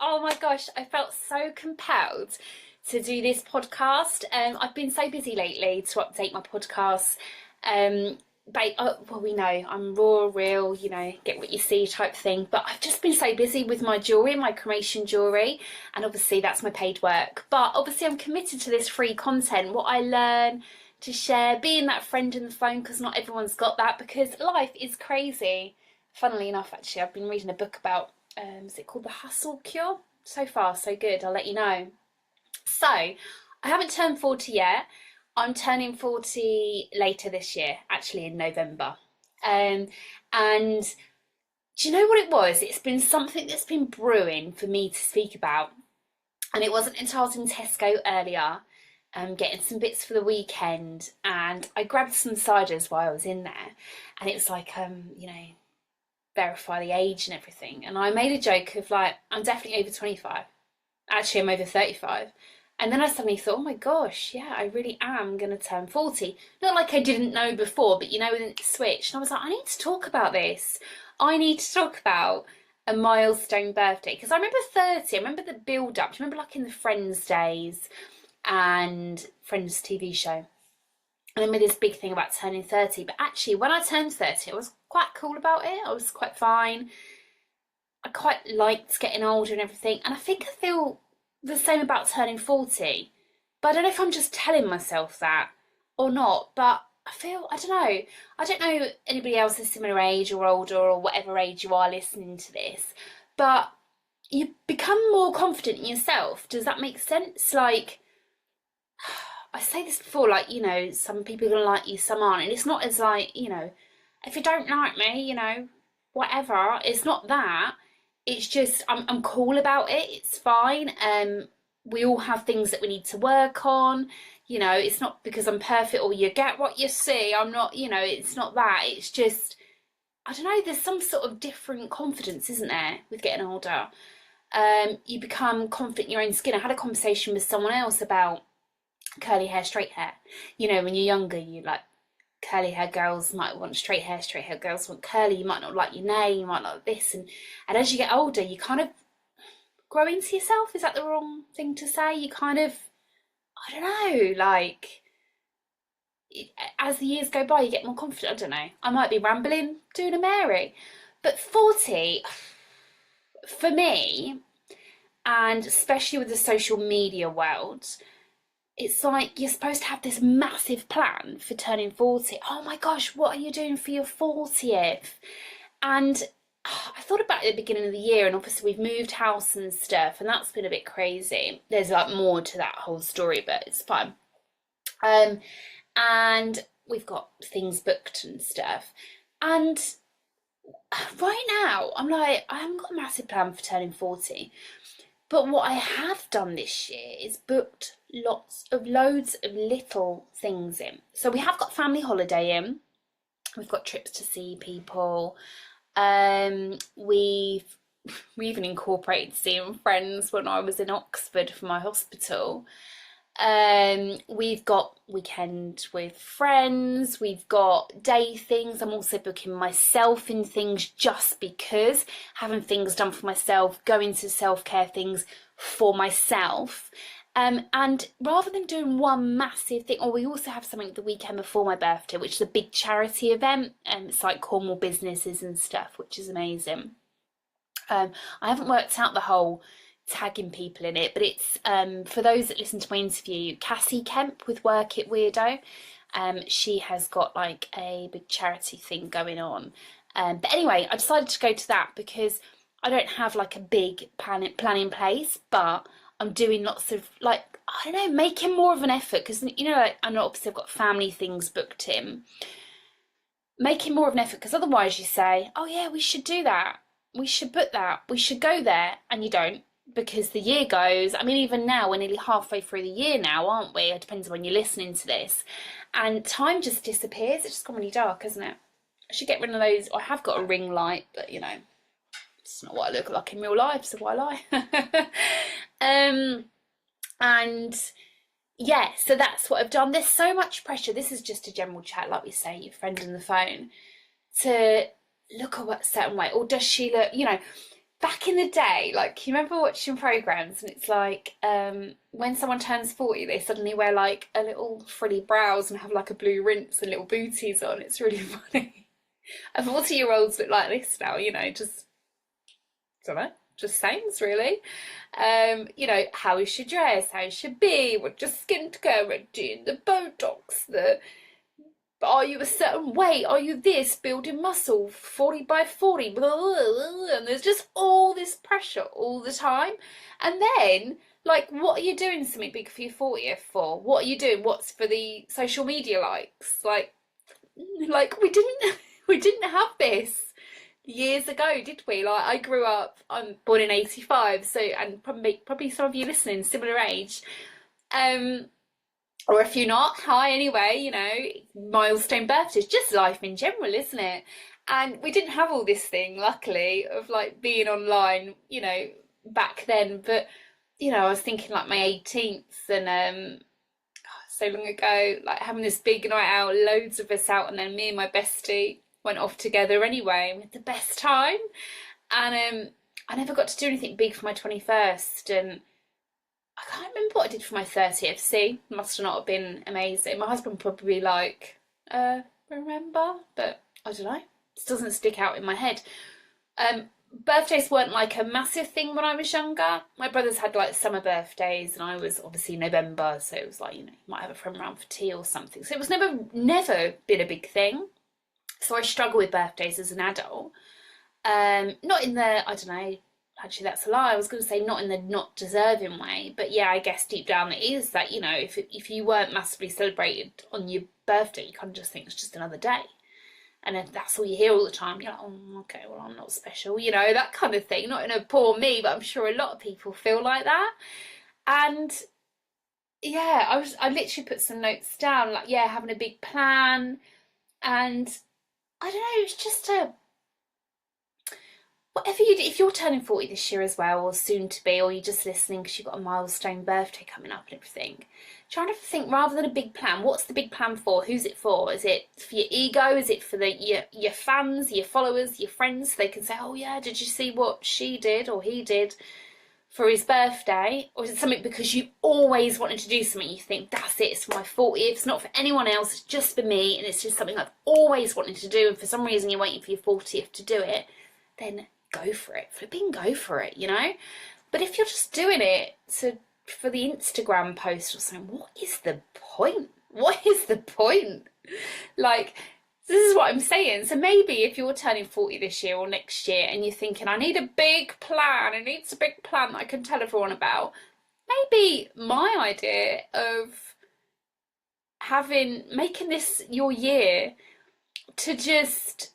Oh my gosh, I felt so compelled to do this podcast. I've been so busy lately to update my podcasts. Well, we know I'm raw, real, get what you see type thing. But I've just been so busy with my jewellery, my cremation jewellery, and obviously that's my paid work. But obviously I'm committed to this free content, what I learn, to share, being that friend in the phone, because not everyone's got that, because life is crazy. Funnily enough, actually, I've been reading a book about, is it called The Hustle Cure? So far, so good, I'll let you know. So, I haven't turned 40 yet. I'm turning 40 later this year, actually in November. And do you know what it was? It's been something that's been brewing for me to speak about. And it wasn't until I was in Tesco earlier, getting some bits for the weekend, and I grabbed some ciders while I was in there. And it was like, verify the age and everything. And I made a joke of like, I'm definitely over 25. Actually, I'm over 35. And then I suddenly thought, oh my gosh, yeah, I really am going to turn 40. Not like I didn't know before, but when it switched, and I was like, I need to talk about this. I need to talk about a milestone birthday. Because I remember 30, I remember the build up. Do you remember like in the Friends days and Friends TV show? And I made this big thing about turning 30. But actually, when I turned 30, I was quite cool about it. I was quite fine. I quite liked getting older and everything. And I think I feel the same about turning 40, but I don't know if I'm just telling myself that or not. But I don't know anybody else a similar age or older or whatever age you are listening to this, but you become more confident in yourself. Does that make sense? Like, I say this before, like, some people are gonna like you, some aren't, and it's not as like, if you don't like me, whatever, it's not that. It's just, I'm cool about it. It's fine. We all have things that we need to work on. It's not because I'm perfect or you get what you see. I'm not, it's not that. It's just, I don't know, there's some sort of different confidence, isn't there, with getting older? You become confident in your own skin. I had a conversation with someone else about curly hair, straight hair. When you're younger, you like, curly hair girls might want straight hair girls want curly, you might not like your name, you might not like this, and as you get older you kind of grow into yourself. Is that the wrong thing to say? You kind of, I don't know, like, as the years go by you get more confident. I don't know, I might be rambling, doing a Mary. But 40 for me, and especially with the social media world, it's like you're supposed to have this massive plan for turning 40. Oh my gosh, what are you doing for your 40th? And I thought about it at the beginning of the year, and obviously we've moved house and stuff, and that's been a bit crazy. There's like more to that whole story, but it's fine. And we've got things booked and stuff. And right now, I'm like, I haven't got a massive plan for turning 40. But what I have done this year is booked loads of little things in. So we have got family holiday in. We've got trips to see people. We even incorporated seeing friends when I was in Oxford for my hospital. We've got weekend with friends, we've got day things. I'm also booking myself in things just because, having things done for myself, going to self-care things for myself. And rather than doing one massive thing, or we also have something the weekend before my birthday, which is a big charity event, and it's like Cornwall businesses and stuff, which is amazing. I haven't worked out the whole tagging people in it, but it's for those that listen to my interview, Cassie Kemp with Work It Weirdo, she has got like a big charity thing going on, but anyway, I decided to go to that because I don't have like a big plan in place, but I'm doing lots of, like, I don't know, making more of an effort, because like, I know obviously I've got family things booked in, making more of an effort, because otherwise you say, oh yeah, we should do that, we should book that, we should go there, and you don't. Because the year goes, I mean, even now, we're nearly halfway through the year now, aren't we? It depends on when you're listening to this. And time just disappears. It's just gone really dark, isn't it? I should get rid of those. I have got a ring light, but, it's not what I look like in real life, so why lie? And, yeah, so that's what I've done. There's so much pressure. This is just a general chat, like we say, your friend on the phone, to look a certain way. Or does she look, back in the day, like you remember watching programs and it's like when someone turns 40 they suddenly wear like a little frilly brows and have like a blue rinse and little booties on. It's really funny. And 40-year-olds look like this now, you know, just don't know, just sayings really. You know, how you should dress, how you should be, what your skin care, doing the Botox, the are you a certain weight? Are you this? Building muscle, 40 by 40, blah, blah, blah, and there's just all this pressure all the time. And then, like, what are you doing something big for your 40th for? What are you doing? What's for the social media likes? Like we didn't have this years ago, did we? Like, I grew up, I'm born in 85, so, and probably some of you listening, similar age. Or if you're not, hi anyway, you know, milestone birthdays, just life in general, isn't it? And we didn't have all this thing, luckily, of like being online, you know, back then. But, you know, I was thinking like my 18th and so long ago, like having this big night out, loads of us out, and then me and my bestie went off together anyway. We had the best time. And I never got to do anything big for my 21st. And I can't remember what I did for my 30th. See, must not have been amazing. My husband probably like, remember? But I don't know. It doesn't stick out in my head. Birthdays weren't like a massive thing when I was younger. My brothers had like summer birthdays and I was obviously November. So it was like, you know, you might have a friend around for tea or something. So it was never been a big thing. So I struggle with birthdays as an adult. Not in the, I don't know, actually that's a lie. I was going to say not in the not deserving way, but yeah, I guess deep down it is that, you know, if you weren't massively celebrated on your birthday, you kind of just think it's just another day. And if that's all you hear all the time, you're like, oh, okay, well, I'm not special, you know, that kind of thing. Not in a poor me, but I'm sure a lot of people feel like that. And yeah, I literally put some notes down, like, yeah, having a big plan. And I don't know, it's just whatever you do, if you're turning 40 this year as well, or soon to be, or you're just listening because you've got a milestone birthday coming up and everything, trying to think rather than a big plan, what's the big plan for? Who's it for? Is it for your ego? Is it for your fans, your followers, your friends? So they can say, oh yeah, did you see what she did or he did for his birthday? Or is it something because you always wanted to do something, you think, that's it, it's for my 40th, it's not for anyone else, it's just for me, and it's just something I've always wanted to do, and for some reason you're waiting for your 40th to do it, then go for it. Flipping go for it, you know? But if you're just doing it for the Instagram post or something, what is the point? What is the point? Like, this is what I'm saying. So maybe if you're turning 40 this year or next year and you're thinking, I need a big plan, I need a big plan that I can tell everyone about, maybe my idea of making this your year to just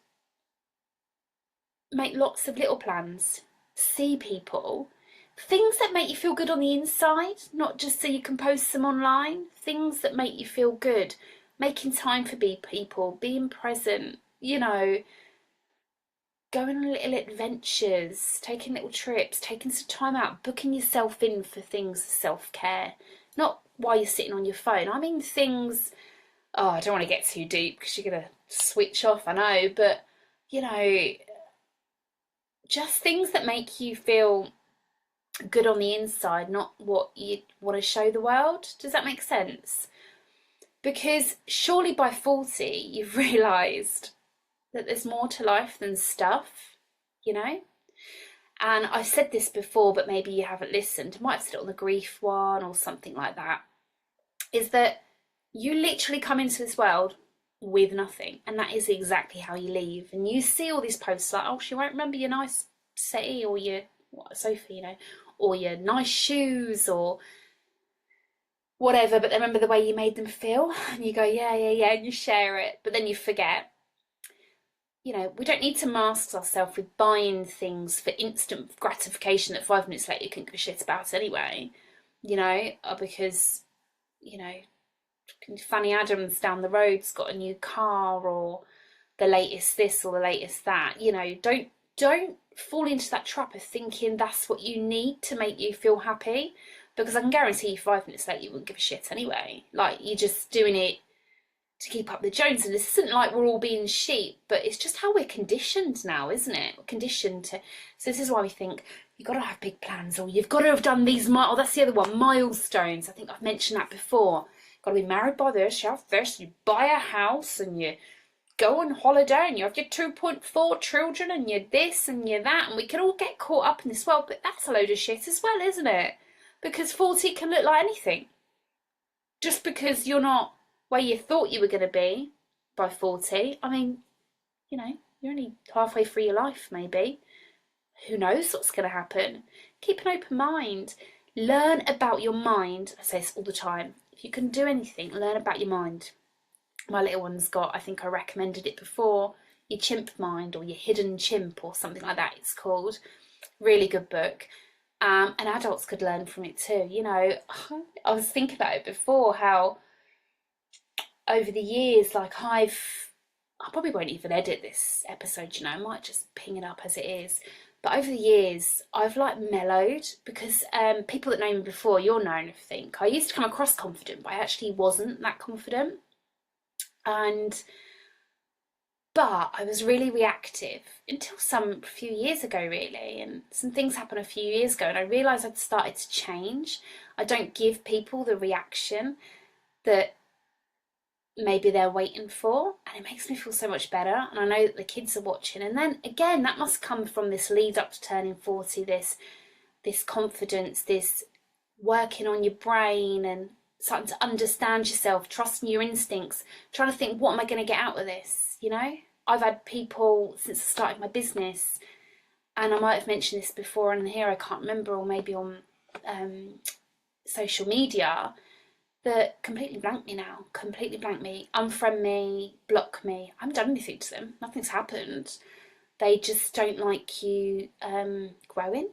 make lots of little plans, see people, things that make you feel good on the inside, not just so you can post them online, things that make you feel good, making time for people, being present, you know, going on little adventures, taking little trips, taking some time out, booking yourself in for things, self-care, not while you're sitting on your phone. I mean things, oh, I don't want to get too deep because you're going to switch off, I know, but, you know, just things that make you feel good on the inside, not what you want to show the world. Does that make sense? Because surely by 40 you've realised that there's more to life than stuff, you know? And I've said this before, but maybe you haven't listened. I might have said it on the grief one or something like that. Is that you literally come into this world with nothing, and that is exactly how you leave. And you see all these posts like, oh, she won't remember your nice settee or your sofa, you know, or your nice shoes or whatever, but they remember the way you made them feel, and you go, yeah, and you share it, but then you forget. You know, we don't need to mask ourselves with buying things for instant gratification that 5 minutes later you couldn't give a shit about anyway, you know, because, you know, Fanny Adams down the road's got a new car, or the latest this or the latest that. You know, don't fall into that trap of thinking that's what you need to make you feel happy, because I can guarantee you 5 minutes later you wouldn't give a shit anyway. Like, you're just doing it to keep up the Joneses. And this isn't like we're all being sheep, but it's just how we're conditioned now, isn't it? We're conditioned to. So this is why we think you've got to have big plans, or you've got to have done these. Oh, that's the other one, milestones. I think I've mentioned that before. Got to be married by this, you have this, you buy a house, and you go on holiday, and you have your 2.4 children, and you're this and you're that, and we can all get caught up in this world, but that's a load of shit as well, isn't it? Because 40 can look like anything. Just because you're not where you thought you were going to be by 40, I mean, you know, you're only halfway through your life, maybe. Who knows what's going to happen? Keep an open mind. Learn about your mind. I say this all the time. If you can do anything, learn about your mind. My little one's got, I think I recommended it before, your chimp mind, or your hidden chimp, or something like that it's called. Really good book. And adults could learn from it too. You know, I was thinking about it before, how over the years, like I probably won't even edit this episode, you know, I might just ping it up as it is. But over the years, I've like mellowed, because people that know me before, you'll know and think, I used to come across confident, but I actually wasn't that confident. But I was really reactive until a few years ago, really, and some things happened a few years ago, and I realised I'd started to change. I don't give people the reaction that maybe they're waiting for, and it makes me feel so much better. And I know that the kids are watching, and then again, that must come from this lead up to turning 40, this confidence, this working on your brain and starting to understand yourself, trusting your instincts, trying to think, what am I going to get out of this? You know, I've had people since I started my business, and I might have mentioned this before and here, I can't remember, or maybe on social media, that completely blank me now, completely blank me, unfriend me, block me. I haven't done anything to them, nothing's happened. They just don't like you growing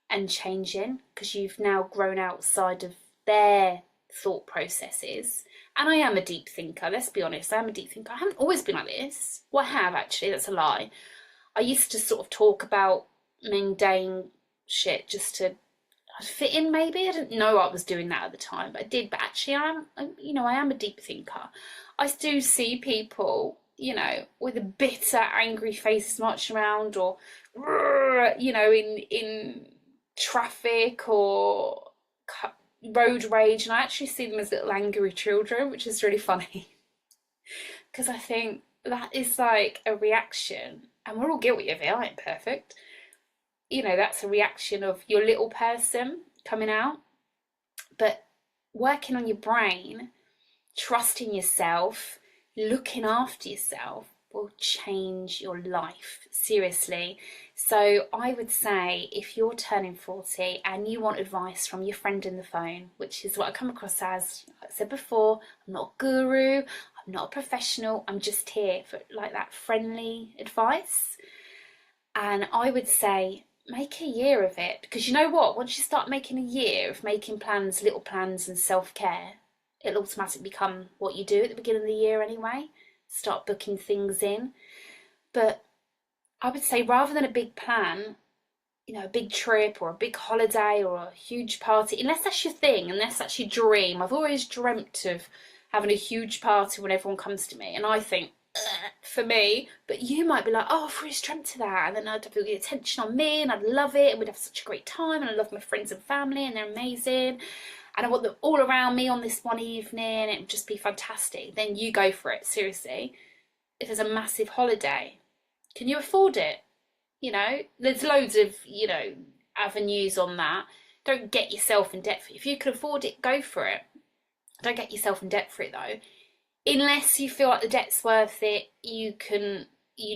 and changing, because you've now grown outside of their thought processes. And I am a deep thinker, let's be honest, I am a deep thinker. I haven't always been like this. Well, I have actually, that's a lie. I used to sort of talk about mundane shit just to fit in, maybe. I didn't know I was doing that at the time, but I did. But actually, I am a deep thinker. I do see people, you know, with a bitter, angry faces marching around, or, you know, in traffic or road rage, and I actually see them as little angry children, which is really funny, because I think that is like a reaction, and we're all guilty of it. I ain't perfect. You know, that's a reaction of your little person coming out. But working on your brain, trusting yourself, looking after yourself will change your life, seriously. So I would say, if you're turning 40 and you want advice from your friend in the phone, which is what I come across as, like I said before, I'm not a guru, I'm not a professional, I'm just here for like that friendly advice. And I would say, make a year of it, because you know what, once you start making a year of making plans, little plans and self-care, it'll automatically become what you do at the beginning of the year anyway. Start booking things in. But I would say, rather than a big plan, you know, a big trip or a big holiday or a huge party, unless that's your thing, unless that's your dream. I've always dreamt of having a huge party when everyone comes to me, and I think, for me, but you might be like, oh, I've always dreamt of that, and then I'd have the attention on me, and I'd love it, and we'd have such a great time, and I love my friends and family, and they're amazing, and I want them all around me on this one evening, it would just be fantastic. Then you go for it, seriously. If there's a massive holiday, can you afford it? You know, there's loads of, you know, avenues on that. Don't get yourself in debt for it. If you can afford it, go for it. Don't get yourself in debt for it, though. Unless you feel like the debt's worth it, you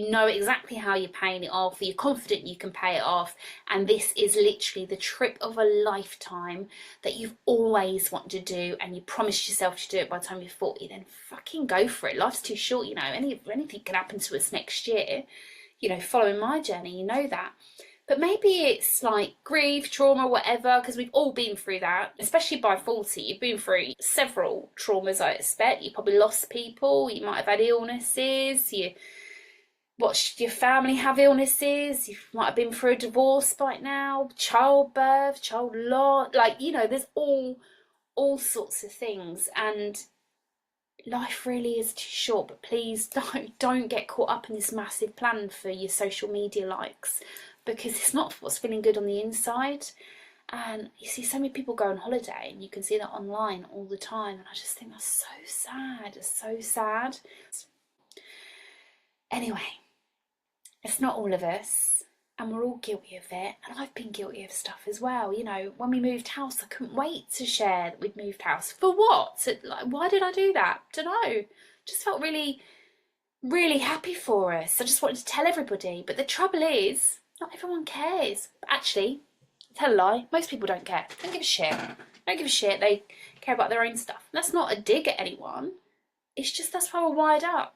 know exactly how you're paying it off, you're confident you can pay it off, and this is literally the trip of a lifetime that you've always wanted to do, and you promised yourself to do it by the time you're 40, then fucking go for it. Life's too short, you know, anything can happen to us next year. You know, following my journey, you know that. But maybe it's like grief, trauma, whatever, because we've all been through that, especially by 40. You've been through several traumas, I expect. You probably lost people, you might have had illnesses, you watched your family have illnesses, you might have been through a divorce by now, childbirth, child loss, like, you know, there's all sorts of things. And life really is too short, but please don't get caught up in this massive plan for your social media likes, because it's not what's feeling good on the inside. And you see so many people go on holiday and you can see that online all the time, and I just think that's so sad. It's so sad. Anyway, it's not all of us, and we're all guilty of it, and I've been guilty of stuff as well. You know, when we moved house, I couldn't wait to share that we'd moved house. For what? Like, why did I do that? Don't know. Just felt really, really happy for us. I just wanted to tell everybody. But the trouble is, not everyone cares. But actually, tell a lie, most people don't care. Don't give a shit. Don't give a shit. They care about their own stuff. And that's not a dig at anyone. It's just that's how we're wired up.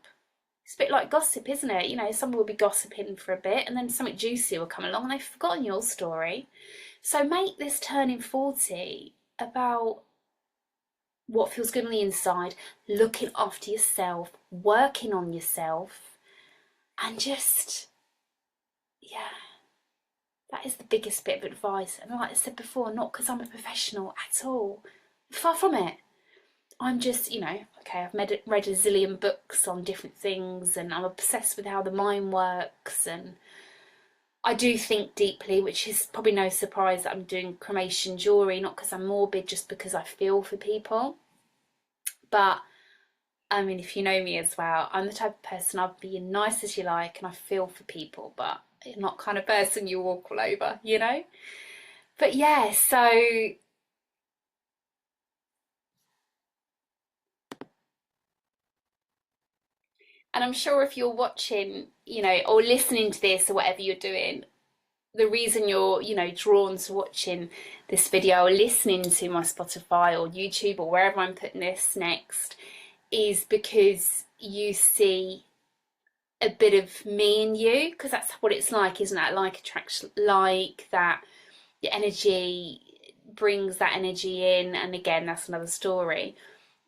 It's a bit like gossip, isn't it? You know, someone will be gossiping for a bit and then something juicy will come along and they've forgotten your story. So make this turning 40 about what feels good on the inside, looking after yourself, working on yourself, and just, yeah, that is the biggest bit of advice. And like I said before, not because I'm a professional at all. Far from it. I'm just, you know, okay, I've read a zillion books on different things and I'm obsessed with how the mind works, and I do think deeply, which is probably no surprise that I'm doing cremation jewellery, not because I'm morbid, just because I feel for people. But I mean, if you know me as well, I'm the type of person, I'll be as nice as you like and I feel for people, but I'm not kind of person you walk all over, you know? But yeah, so and I'm sure if you're watching, you know, or listening to this or whatever you're doing, the reason you're, you know, drawn to watching this video or listening to my Spotify or YouTube or wherever I'm putting this next is because you see a bit of me in you, because that's what it's like, isn't it? Like attracts like, that your energy brings that energy in, and again, that's another story.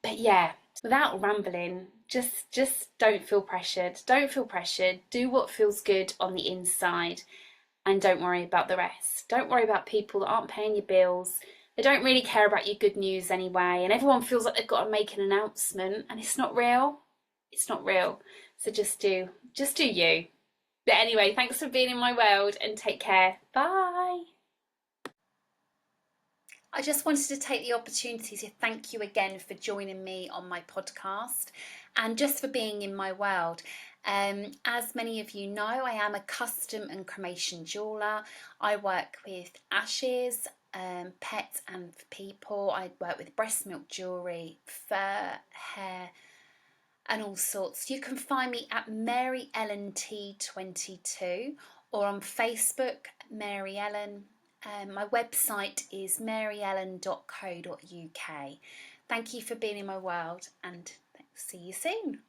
But yeah, without rambling, just don't feel pressured. Don't feel pressured. Do what feels good on the inside and don't worry about the rest. Don't worry about people that aren't paying your bills. They don't really care about your good news anyway, and everyone feels like they've got to make an announcement, and it's not real. It's not real. So just do you. But anyway, thanks for being in my world and take care. Bye. I just wanted to take the opportunity to thank you again for joining me on my podcast and just for being in my world. As many of you know, I am a custom and cremation jeweller. I work with ashes, pets and people. I work with breast milk jewellery, fur, hair and all sorts. You can find me at Mary Ellen T22 or on Facebook, Mary Ellen. My website is maryellen.co.uk. Thank you for being in my world and see you soon.